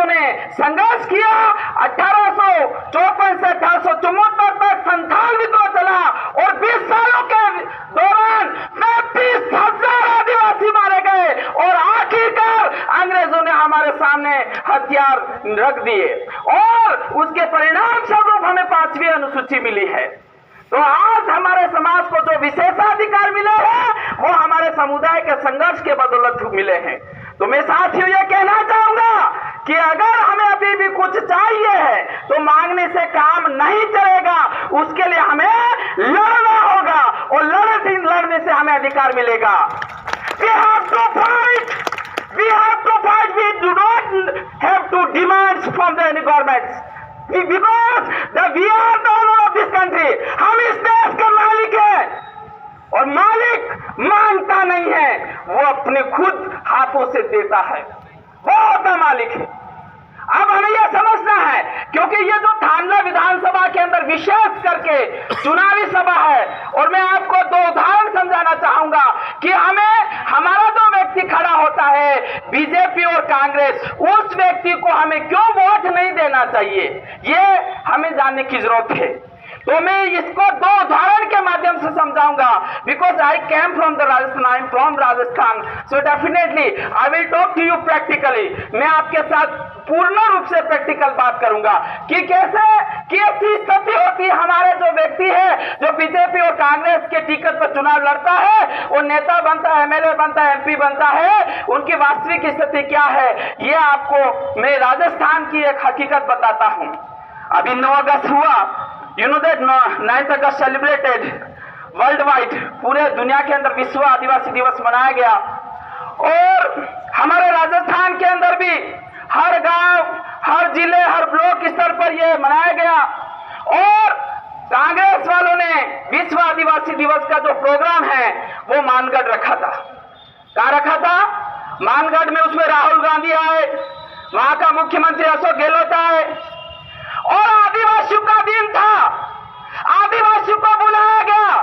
उन्होंने संघर्ष किया। 1854 से 1874 तक संथाल विद्रोह चला और 20 सालों के दौरान 35,000 आदिवासी मारे गए और आखिरकार अंग्रेजों ने हमारे सामने हथियार रख दिए और उसके परिणाम स्वरूप हमें 5वीं अनुसूची मिली है। तो आज हमारे समाज को जो विशेषाधिकार मिले हैं वो हमारे समुदाय के संघर्ष के बदौलत मिले हैं। तो मैं साथियों ये कहना चाहूंगा कि अगर हमें अभी भी कुछ चाहिए है तो मांगने से काम नहीं चलेगा, उसके लिए हमें लड़ना होगा और लड़ने से हमें अधिकार मिलेगा। We have to fight. We have to fight. We do not have to demand from the governments. Because we are the owner of this country. हम इस देश के मालिक हैं और मालिक मांगता नहीं है, वो अपने खुद हाथों से देता है, वो होता मालिक है। अब हमें यह समझना है, क्योंकि ये जो थानला विधानसभा के अंदर विशेष करके चुनावी सभा है और मैं आपको 2 उदाहरण समझाना चाहूंगा कि हमें हमारा जो व्यक्ति खड़ा होता है बीजेपी और कांग्रेस, उस व्यक्ति को हमें क्यों वोट नहीं देना चाहिए, ये हमें जानने की जरूरत है। तो मैं इसको 2 उदाहरण के माध्यम से समझाऊंगा। Because I came from the Rajasthan, I am from Rajasthan, so definitely I will talk to you practically. मैं आपके साथ पूर्ण रूप से प्रैक्टिकल बात करूंगा कि कैसे कैसी स्थिति होती है। हमारे जो व्यक्ति है जो बीजेपी और कांग्रेस के टिकट पर चुनाव लड़ता है, वो नेता बनता है, एमएलए बनता है, एमपी बनता है, उनकी वास्तविक स्थिति क्या है, ये आपको मैं राजस्थान की एक हकीकत बताता हूं। अभी 9 अगस्त हुआ, you know that 9th August celebrated world wide, पूरे दुनिया के अंदर विश्व आदिवासी दिवस मनाया गया और हमारे राजस्थान के अंदर भी हर गांव, हर जिले, हर ब्लॉक स्तर पर यह मनाया गया। और कांग्रेस वालों ने विश्व आदिवासी दिवस का जो प्रोग्राम है वो मानगढ़ रखा था। कहाँ रखा था? मानगढ़ में। उसमें राहुल गांधी आए, वहां का मुख्यमंत्री अशोक गहलोत आए और आदिवासियों का दिन था, आदिवासियों को बुलाया गया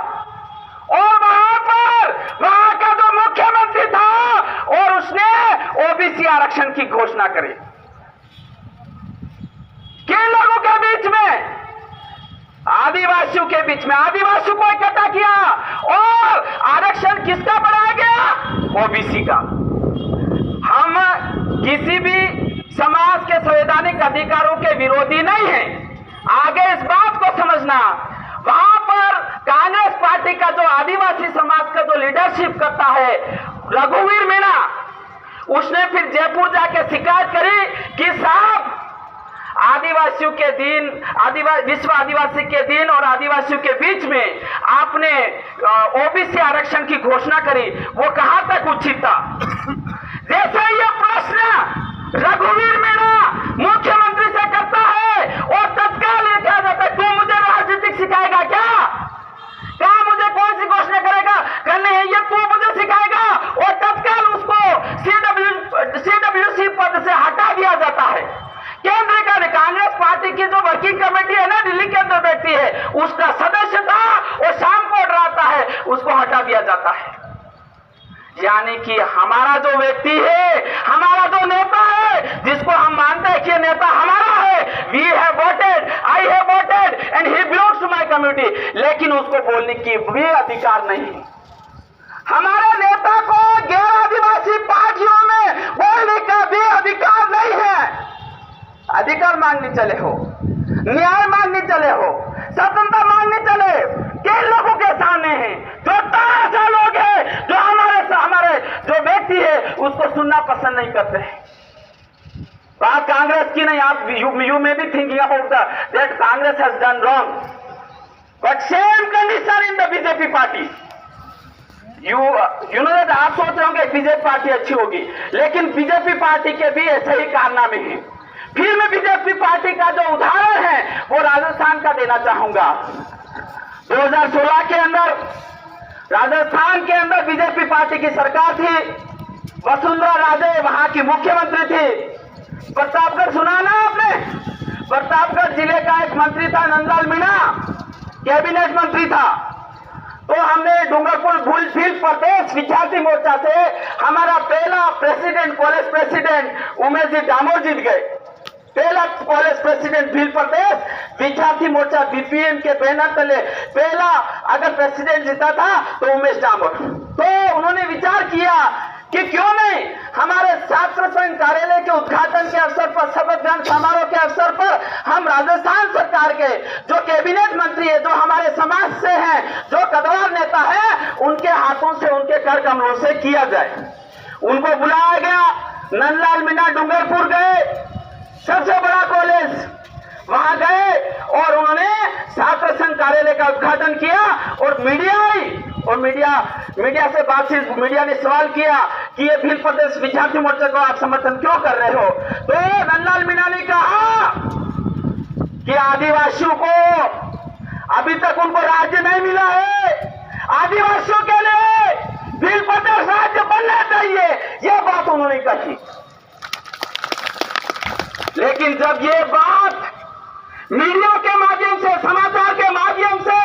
और वहां पर वहां का जो मुख्यमंत्री था और उसने ओबीसी आरक्षण की घोषणा करी। किन लोगों के बीच में? आदिवासियों के बीच में। आदिवासियों को इकट्ठा किया और आरक्षण किसका बढ़ाया गया? ओबीसी का। हम किसी भी समाज के संवैधानिक अधिकारों के विरोधी नहीं हैं। आगे इस बात को समझना, वहां पर कांग्रेस पार्टी का जो आदिवासी समाज का जो लीडरशिप करता है रघुवीर मीणा, उसने फिर जयपुर जाके शिकायत करी कि साहब आदिवासियों के दिन, विश्व आदिवासी के दिन और आदिवासियों के बीच में आपने ओबीसी आरक्षण की घोषणा करी, वो कहां तक उचित था? जैसे ये प्रश्न रघुवीर मीणा मुख्यमंत्री से करता है और तत्काल ये कहा जाता है, तू मुझे राजनीतिक सिखाएगा क्या? क्या मुझे कौन सी घोषणा करेगा करने है ये तू मुझे सिखाएगा? और तत्काल उसको सीडब्ल्यूसी पद से हटा दिया जाता है। केंद्र का कांग्रेस पार्टी की जो वर्किंग कमेटी है ना, दिल्ली के अंदर बैठती है, उसका सदस्य था और शाम को डराता है, उसको हटा दिया जाता है। यानी कि हमारा जो व्यक्ति है, हमारा जो नेता है, जिसको हम मानते हैं कि नेता हमारा है, we have voted, I have voted and he belongs to my community, लेकिन उसको बोलने की भी अधिकार नहीं। हमारे नेता को गैर आदिवासी पार्टियों में बोलने का भी अधिकार नहीं है। अधिकार मांगने चले हो, न्याय मांगने चले हो, स्वतंत्रता मांगने चले, किन लोगों के सामने हैं? जो ऐसे लोग हैं जो हमारे जो व्यक्ति है उसको सुनना पसंद नहीं करते हैं। बात कांग्रेस की नहीं, आप यू में भी thinking about that Congress has done wrong, but same condition in the BJP party. You know that, आप सोच रहे होंगे बीजेपी पार्टी अच्छी होगी, लेकिन बीजेपी पार्टी के भी ऐसे ही कारनामे हैं। फिर मैं बीजेपी पार्टी का जो उदाहरण है वो राजस्थान का देना चाहूंगा। 2016 के अंदर राजस्थान के अंदर बीजेपी पार्टी की सरकार थी, वसुंधरा राजे वहां की मुख्यमंत्री थी। प्रतापगढ़ सुना ना आपने? प्रतापगढ़ जिले का एक मंत्री था नंदलाल मीणा, कैबिनेट मंत्री था। तो हमने डूंगरपुर भूलफील्ड प्रदेश विद्यार्थी मोर्चा से हमारा पहला president, college president Umesh ji Damor जीत गए। पहला कॉलेज प्रेसिडेंट भील प्रदेश विद्यार्थी मोर्चा बीपीएम के बैनर तले पहला अगर प्रेसिडेंट जीता था तो उमेश डामोर। तो उन्होंने विचार किया कि क्यों नहीं हमारे छात्र संघ कार्यालय के उद्घाटन के अवसर पर, शपथ ग्रहण समारोह के अवसर पर हम राजस्थान सरकार के जो कैबिनेट मंत्री है, जो हमारे समाज से हैं, जो कदवार नेता है, उनके हाथों से, उनके कर कमलों से किया जाए। उनको बुलाया गया, नंदलाल मीणा डूंगरपुर गए, सबसे बड़ा कॉलेज, वहां गए और उन्होंने छात्र संघ कार्यालय का उद्घाटन किया और मीडिया आई और मीडिया से बातचीत, मीडिया ने सवाल किया कि ये भील प्रदेश विद्यार्थी मोर्चा को आप समर्थन क्यों कर रहे हो। तो नंदलाल मीणा ने कहा कि आदिवासियों को अभी तक उनको राज्य नहीं मिला है, आदिवासियों के लिए भील प्रदेश राज्य बनना चाहिए, यह बात उन्होंने कही। लेकिन जब ये बात मीडिया के माध्यम से, समाचार के माध्यम से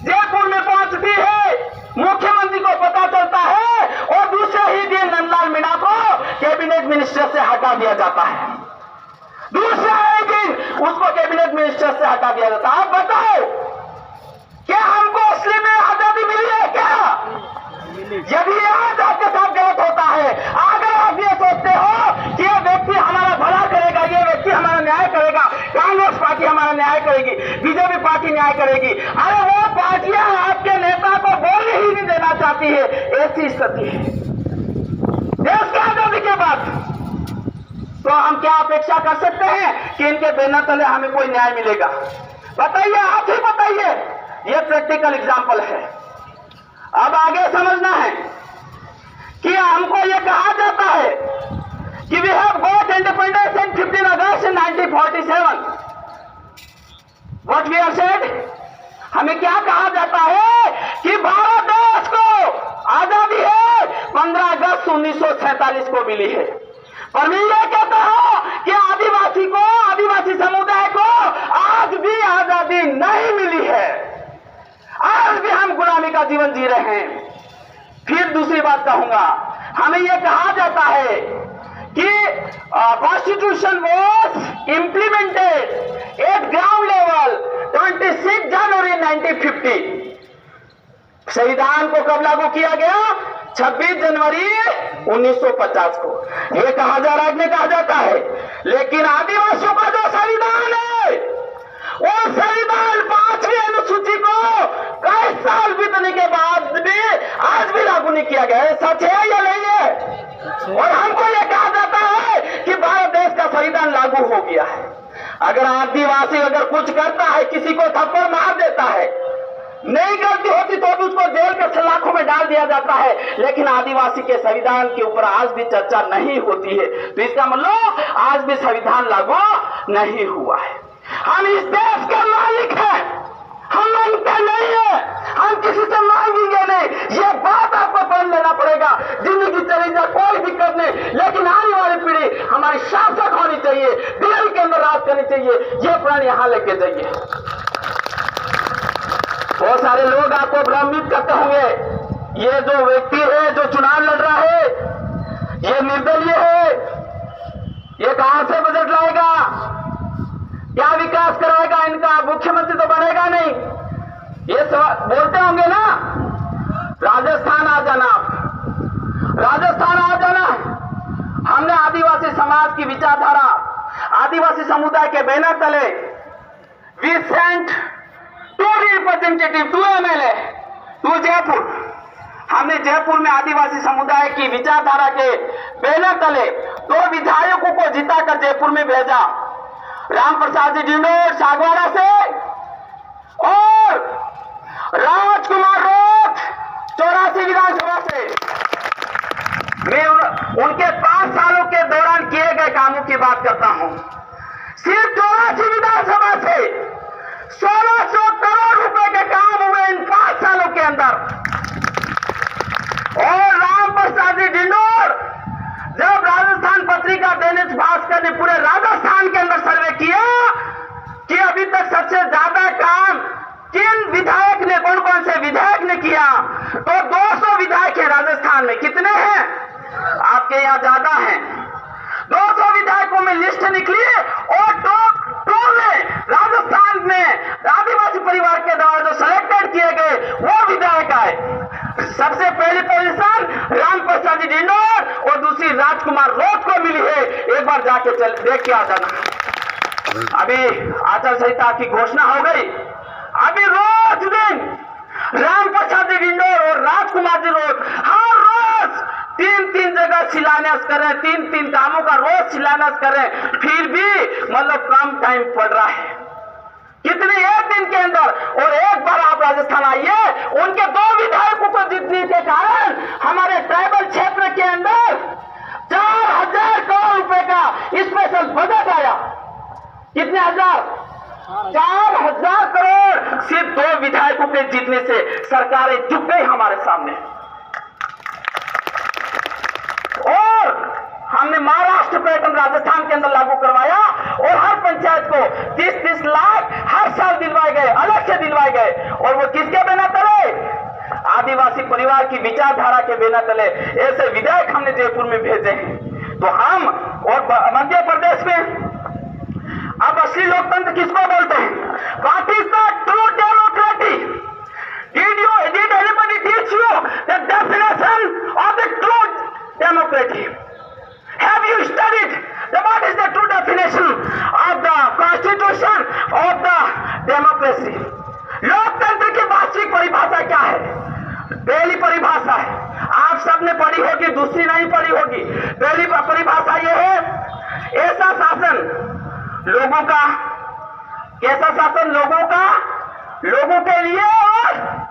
जयपुर में पहुंचती है, मुख्यमंत्री को पता चलता है और दूसरे ही दिन नंदलाल मीणा को कैबिनेट मिनिस्टर से हटा दिया जाता है। दूसरे ही दिन उसको कैबिनेट मिनिस्टर से हटा दिया जाता है। आप बताओ, क्या हमको असली में आजादी मिली है क्या? यदि आज आपके साथ गलत होता है, अगर आप ये सोचते हो कि ये व्यक्ति हमारा भला करेगा, ये व्यक्ति हमारा न्याय करेगा, कांग्रेस पार्टी हमारा न्याय करेगी, बीजेपी पार्टी न्याय करेगी, अरे वो पार्टियां आपके नेता को बोलने ही नहीं देना चाहती है, ऐसी स्थिति है देश की आजादी के बाद। तो हम क्या अपेक्षा कर सकते हैं कि इनके बैनर तले हमें कोई न्याय मिलेगा? बताइए, आप ही बताइए। ये प्रैक्टिकल एग्जाम्पल है। अब आगे समझना है कि हमको यह कहा जाता है कि we have got independence in 15 August 1947। What we are said, हमें क्या कहा जाता है कि भारत देश को आजादी है 15 अगस्त 1947 को मिली है। पर मैं ये कहता हूं कि आदिवासी समुदाय को आज भी आजादी नहीं मिली है, आज भी हम गुलामी का जीवन जी रहे हैं। फिर दूसरी बात कहूंगा, हमें यह कहा जाता है कि constitution was implemented eight ground level 26 जनवरी 1950। संविधान को कब लागू किया गया? 26 जनवरी 1950 को। यह कहा जाता है, लेकिन आदिवासियों का जो संविधान है, वो संविधान 5वीं अनुसूची को कई साल बीतने के बाद भी आज भी लागू नहीं किया गया है। सच है या नहीं है? और हमको यह कहा जाता है कि भारत देश का संविधान लागू हो गया है। अगर आदिवासी अगर कुछ करता है, किसी को थप्पड़ मार देता है, नहीं गलती होती तो भी उसको जेल के सलाखों में डाल दिया जाता है, लेकिन आदिवासी के संविधान के ऊपर आज भी चर्चा नहीं होती है। तो इसका मतलब आज भी संविधान लागू नहीं हुआ है। हम इस देश के मालिक हैं, हम मांगते नहीं है, हम किसी से मांगेंगे नहीं। ये बात आपको पढ़ लेना पड़ेगा। जिंदगी चली जाए कोई दिक्कत नहीं, लेकिन आने वाली पीढ़ी हमारी शासक होनी चाहिए, दिल्ली के अंदर राज करनी चाहिए, ये प्राण यहां लेके जाइए। बहुत सारे लोग आपको भ्रमित करते होंगे, ये जो व्यक्ति है जो चुनाव लड़ रहा है, ये निर्दलीय है, ये कहां से बजट लाएगा, क्या विकास कराएगा, इनका मुख्यमंत्री तो बनेगा नहीं, ये बोलते होंगे ना। राजस्थान आ जाना, राजस्थान आ जाना। हमने आदिवासी समाज की विचारधारा, आदिवासी समुदाय के बैनर तले we sent 2 representative, 2 MLA to Jaipur. हमने जयपुर में आदिवासी समुदाय की विचारधारा के बैनर तले 2 विधायकों को जिताकर जयपुर में भेजा, राम प्रसाद जी डिंडोर सागवाड़ा से और राजकुमार रोथ 84 विधानसभा से। मैं उनके 5 सालों के दौरान किए गए कामों की बात करता हूं। सिर्फ 84 विधानसभा से 1600 करोड़ रुपए के काम हुए इन 5 सालों के अंदर। और राम प्रसाद जी डिंडोर, जब राजस्थान पत्रिका दैनिक भास्कर ने पूरे राजस्थान के अंदर सर्वे किया कि अभी तक सबसे ज्यादा काम किन विधायक ने, कौन कौन से विधायक ने किया, तो 200 विधायक है राजस्थान में। कितने हैं? आपके यहां ज्यादा हैं। 200 विधायकों में में लिस्ट निकली और टॉप 2 में राजस्थान में आदिवासी परिवार के द्वारा जो सिलेक्टेड किए गए वो विधायक आए। सबसे पहली पोजीशन रामप्रसाद जी डिंडोर और दूसरी राजकुमार रोत को मिली है। एक बार जाके देख के आ जाना। अभी आचार संहिता की घोषणा हो गई। अभी रोज दिन रामप्रसाद जी डिंडोर और राजकुमार जी रोत हर रोज 3-3 जगह शिलान्यास कर रहे हैं, 3-3 कामों का रोज शिलान्यास कर रहे हैं, फिर भी मतलब कम टाइम पड़ रहा है। कितने एक दिन के अंदर। और एक बार आप राजस्थान आइए, उनके 2 विधायकों को जीतने के कारण हमारे ट्राइबल क्षेत्र के अंदर 4000 करोड़ रुपए का स्पेशल बजट आया। कितने हजार? 4000 करोड़ सिर्फ 2 विधायकों के जीतने से सरकारें झुक गई हमारे सामने। और हमने महाराष्ट्र पैटर्न राजस्थान के अंदर लागू करवाया और हर पंचायत को 30-30 लाख हर साल दिलवाए गए, अलग से दिलवाए गए। और वो किसके बिना तले? आदिवासी परिवार की विचारधारा के बिना तले ऐसे विधायक हमने जयपुर में भेजे हैं। तो हम और मध्य प्रदेश में अब असली लोकतंत्र किसको बोलते हैं? What is the true democracy? Did anybody teach you the definition of the true democracy? Have you studied what is the true definition of the constitution of the democracy? लोकतंत्र की वास्तविक परिभाषा क्या है? पहली परिभाषा है, आप सबने पढ़ी होगी, दूसरी नहीं पढ़ी होगी। पहली परिभाषा यह है, ऐसा शासन लोगों का, कैसा शासन? लोगों का, लोगों के लिए और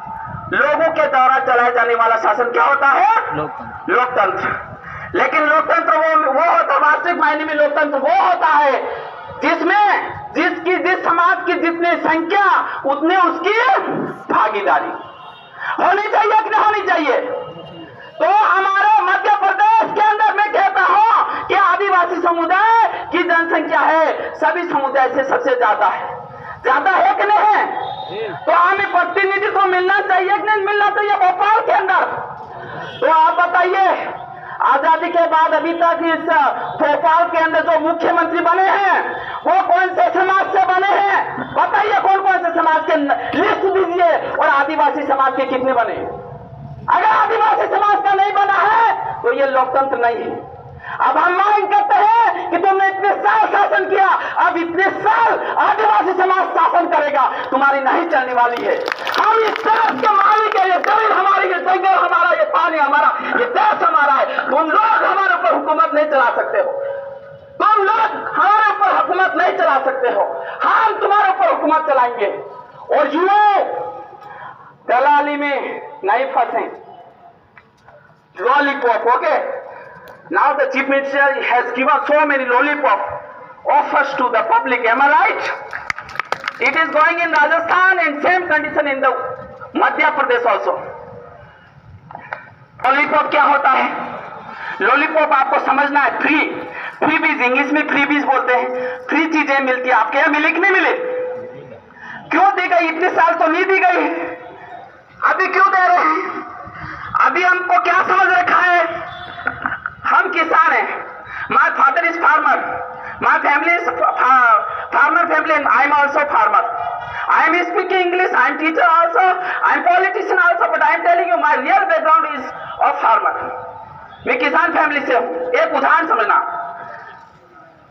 लोगों के द्वारा चलाए जाने वाला शासन क्या होता है? लोकतंत्र। लेकिन लोकतंत्र वो होता, वास्तविक मायने में लोकतंत्र वो होता है जिसमें जिस समाज की जितनी संख्या उतने उसकी भागीदारी होनी चाहिए कि नहीं होनी चाहिए। तो हमारे मध्य प्रदेश के अंदर मैं कहता हूं कि आदिवासी समुदाय की जनसंख्या है सभी समुदाय से सबसे ज्यादा है। ज्यादा है कि नहीं है? तो हमें प्रतिनिधित्व तो मिलना चाहिए कि नहीं मिलना चाहिए भोपाल के अंदर? तो आप बताइए, आजादी के बाद अभी तक इस भोपाल के अंदर जो मुख्यमंत्री बने हैं वो कौन से समाज से बने हैं? बताइए कौन कौन से समाज के लिस्ट दीजिए और आदिवासी समाज के कितने बने? अगर आदिवासी समाज का नहीं बना है तो ये लोकतंत्र नहीं है। अब हम मांग करते हैं कि तुमने इतने साल शासन किया, अब इतने साल आदिवासी समाज शासन करेगा, तुम्हारी नहीं चलने वाली है। हम इस देश के मालिक है, ये जमीन हमारी, ये जंगल हमारा, ये पानी हमारा, ये देश हमारा है। तुम लोग हमारे ऊपर हुकूमत नहीं चला सकते हो, तुम लोग हमारे ऊपर हुकूमत नहीं चला सकते हो, हम तुम्हारे ऊपर हुकूमत चलाएंगे। और युवाओं, दलाली में नहीं फंसे। Lollipop, okay? Now the chief minister has given so many lollipop offers to the public. Am I right? It is going in Rajasthan and same condition in the Madhya Pradesh also. Lollipop क्या होता है? Lollipop आपको समझना है, free बीज, English में free बीज बोलते हैं। फ्री चीजें मिलती है। आपके यहाँ मिली कि नहीं मिले? क्यों दी गई? इतने साल तो नहीं दी गई, अभी क्यों दे रहे हैं? अभी हमको क्या समझ रखा है? हम किसान हैं। My father is farmer. My family is farmer family and I am also farmer. I am speaking English. I am teacher also. I am politician also. But I am telling you my real background is of farmer. मैं किसान family से हूँ। एक उदाहरण समझना।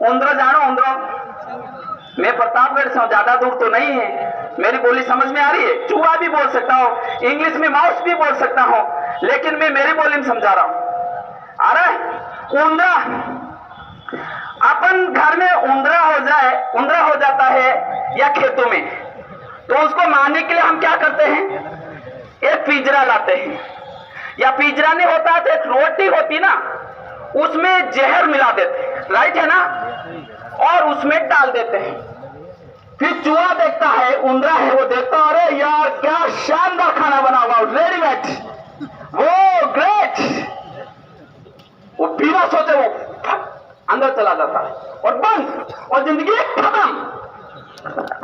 उंद्रो जानो उंद्रो? मैं प्रतापगढ़ से हूँ, ज्यादा दूर तो नहीं है। मेरी बोली समझ में आ रही है? चूहा भी बोल सकता हूँ, इंग्लिश में माउस भी बोल सकता हूँ, लेकिन मैं मेरी बोली में समझा रहा हूँ। आ रहा है? उंदरा, अपन घर में उंदरा हो जाता है या खेतों में, तो उसको मारने के लिए हम क्या करते हैं? एक पिंजरा लाते हैं, या पिंजरा नहीं होता तो एक रोटी होती ना, उसमें जहर मिला देते हैं, राइट है ना, और उसमें डाल देते हैं। फिर चूहा देखता है, उंदरा है, वो देखता है अरे यार क्या शानदार खाना बना हुआ, रेडीमेड, वो ग्रेट, वो बिना सोचे वो अंदर चला जाता है और बंद, और जिंदगी खत्म।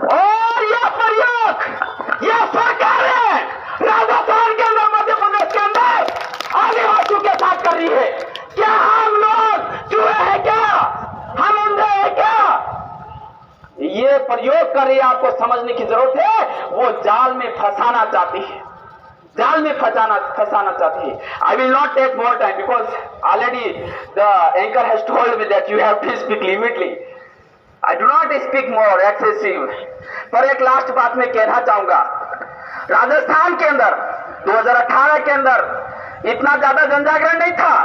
और यह प्रयोग, यह सरकार है राजस्थान के अंदर, मध्य प्रदेश के अंदर आदिवासियों के साथ कर रही है। क्या हम लोग चूहे हैं? क्या हम उंदे प्रयोग कर रही है आपको समझने की जरूरत है। वो जाल में फंसाना चाहती है, जाल में फंसाना चाहती है। I will not take more time because already the anchor has told me that you have to speak limitedly. I do not speak more excessive. पर एक लास्ट बात मैं कहना चाहूंगा, राजस्थान के अंदर 2018 के अंदर इतना ज्यादा जनजागरण नहीं था।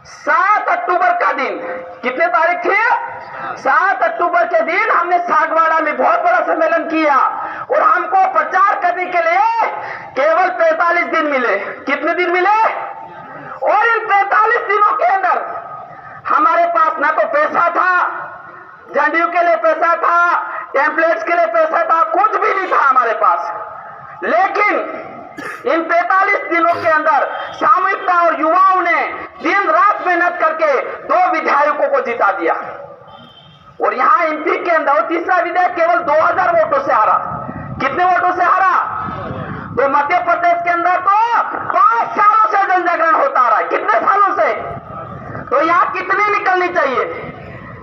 7 अक्टूबर का दिन, कितने तारीख थी? 7 अक्टूबर के दिन हमने सागवाड़ा में बहुत बड़ा सम्मेलन किया और हमको प्रचार करने के लिए केवल 45 दिन मिले। कितने दिन मिले? और इन 45 दिनों के अंदर हमारे पास ना तो पैसा था, झंडियों के लिए पैसा था, टेम्पलेट्स के लिए पैसा था, कुछ भी नहीं था हमारे पास। लेकिन इन 45 दिनों के अंदर सामूहिकता और युवाओं ने दिन रात मेहनत करके 2 विधायकों को जिता दिया। और यहां एमपी के अंदर तीसरा विधायक केवल 2000 वोटों से हारा। कितने वोटों से हारा? तो मध्य प्रदेश के अंदर तो 5 सालों से जनजागरण होता आ रहा है। कितने सालों से? तो यहां कितनी निकलनी चाहिए?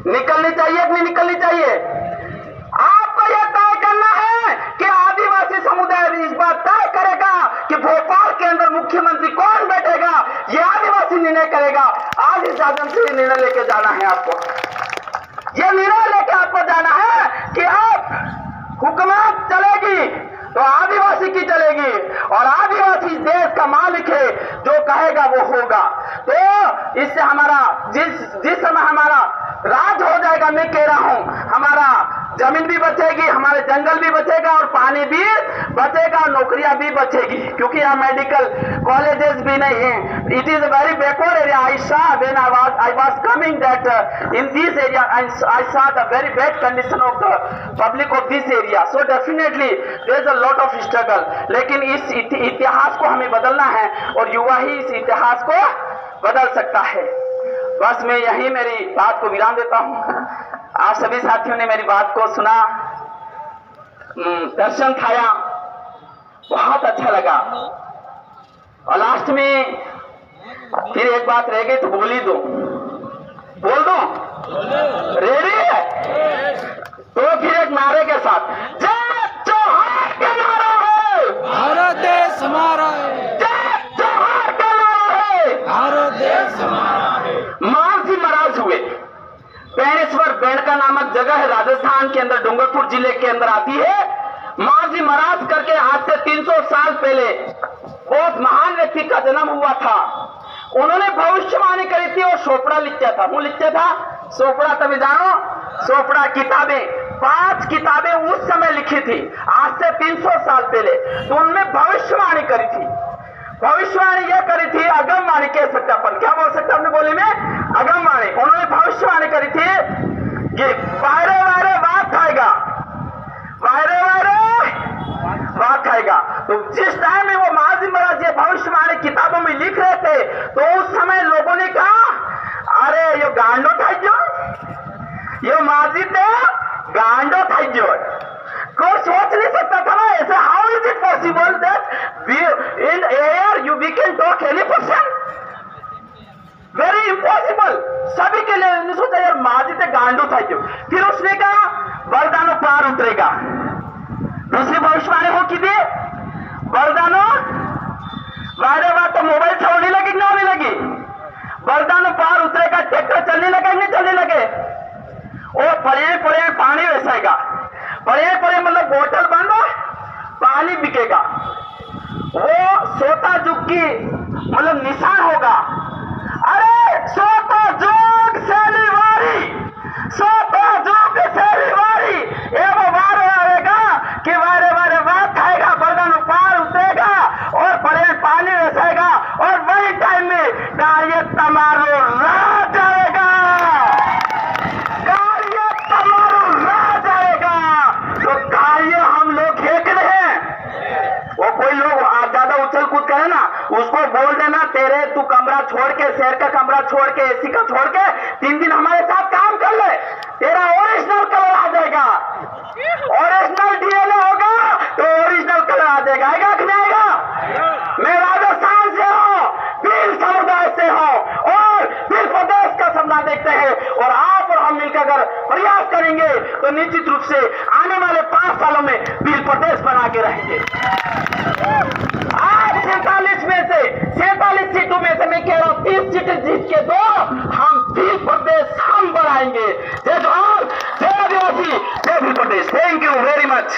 निकलनी चाहिए कि नहीं निकलनी चाहिए? आपको यह तय करना है कि आदिवासी समुदाय इस बात तय करेगा कि भोपाल के अंदर मुख्यमंत्री कौन बैठेगा, यह आदिवासी निर्णय करेगा। आज इस आदम से निर्णय लेके जाना है आपको, यह निर्णय लेके आपको जाना है कि आप हुकूमत चलेगी तो आदिवासी की चलेगी और आदिवासी इस देश का मालिक है, जो कहेगा वो होगा। तो इससे हमारा जिस समय हमारा राज हो जाएगा, मैं कह रहा हूं, हमारा जमीन भी बचेगी, हमारे जंगल भी बचेगा और पानी भी बचेगा, नौकरियां भी बचेगी, क्योंकि यहाँ मेडिकल कॉलेजेस भी नहीं है। It is a very backward area. I saw when I was coming that in this area I saw the very bad condition of the public of this area. So definitely there is a lot of struggle. लेकिन इस इतिहास को हमें बदलना है और युवा ही इस इतिहास को बदल सकता है। बस मैं यही मेरी बात को विराम देता हूं। आप सभी साथियों ने मेरी बात को सुना, दर्शन खाया, बहुत अच्छा लगा। और लास्ट में फिर एक बात रह गई तो बोल ही दो, बोल दो, रेडी है? तो फिर एक नारे के साथ, जय जोहार का नारा है, भारत देश हमारा है, जय जोहार का नारा है, भारत देश हमारा है। मानसी महाराज हुए पैणेश्वर बेड़का नामक जगह है राजस्थान के अंदर, डूंगरपुर जिले के अंदर आती है। मांझी महाराज करके आज से 300 साल पहले बहुत महान व्यक्ति का जन्म हुआ था। उन्होंने भविष्यवाणी करी थी और सोपड़ा लिखा था। वो लिखा था सोपड़ा, तभी जानो सोपड़ा किताबें, 5 किताबें उस समय लिखी थी, आज से 300 साल पहले। तो उनमें भविष्यवाणी करी थी। भविष्यवाणी यह करी थी, अगमवाणी कह सकते अपन, क्या बोल सकते अपने बोली में? अगमवाणी। उन्होंने भविष्यवाणी करी थी कि वायरे वायरे बात खाएगा, वायरे वायरे बात खाएगा। तो जिस टाइम में वो मांझी महाराज ये भविष्यवाणी किताबों में लिख रहे थे, तो उस समय लोगों ने कहा, अरे ये गांडो था जो, ये मांझी थे गांडो था जो। कोई सोच नहीं सकता था ना ऐसे। How is it possible that in air you we can talk any person? Very impossible. सभी के लिए नहीं सोचा यार मांझी थे गांडो था जो। फिर उसने कहा बरदानो पार उतरेगा। दूसरी भविष्यवाणी हो की थी, बरदानो वायरे बात तो मोबाइल छोड़ने लगी कि नहीं लगी? बरदानो पार उतरेगा, ट्रैक्टर चलने लगे नहीं चलने लगे? और पड़े पड़े पानी वैसेगा, पड़े पड़े मतलब बोतल बंद, पानी बिकेगा। वो सोता जुग की मतलब निशान होगा। अरे सोता जुग सेलीवारी, सोता जुग सेलीवारी, एवं वार आएगा कि वारे वारे बात खाएगा, बरदानो पार उतरेगा और पड़े पानी वैसेगा। और वही टाइम में कार्य तमारो राज जाएगा, कार्य तमारो राज जाएगा। तो कार्य हम लोग देख रहे हैं। वो कोई लोग ज्यादा उछल कूद करे ना, उसको बोल देना तेरे तू कमरा छोड़ के, शहर का कमरा छोड़ के, एसी का छोड़ के 3 दिन हमारे साथ काम कर ले, तेरा ओरिजिनल कलर आ जाएगा। ओरिजिनल डीएनए होगा तो ओरिजिनल कलर आ जाएगा। आएगा कि नहीं आएगा? मैं राजस्थान से हूँ, भील समुदाय से हूँ और भील प्रदेश का सपना देखते हैं और आप और हम मिलकर के अगर प्रयास करेंगे तो निश्चित रूप से आने वाले 5 सालों में भी प्रदेश बना के रहेंगे। आज 47 सीटों में से मैं कह रहा हूं 30 सीटें जीत के दो, हम भी प्रदेश हम बनाएंगे। जय जोहार, जय आदिवासी, जय भी प्रदेश। Thank you very much.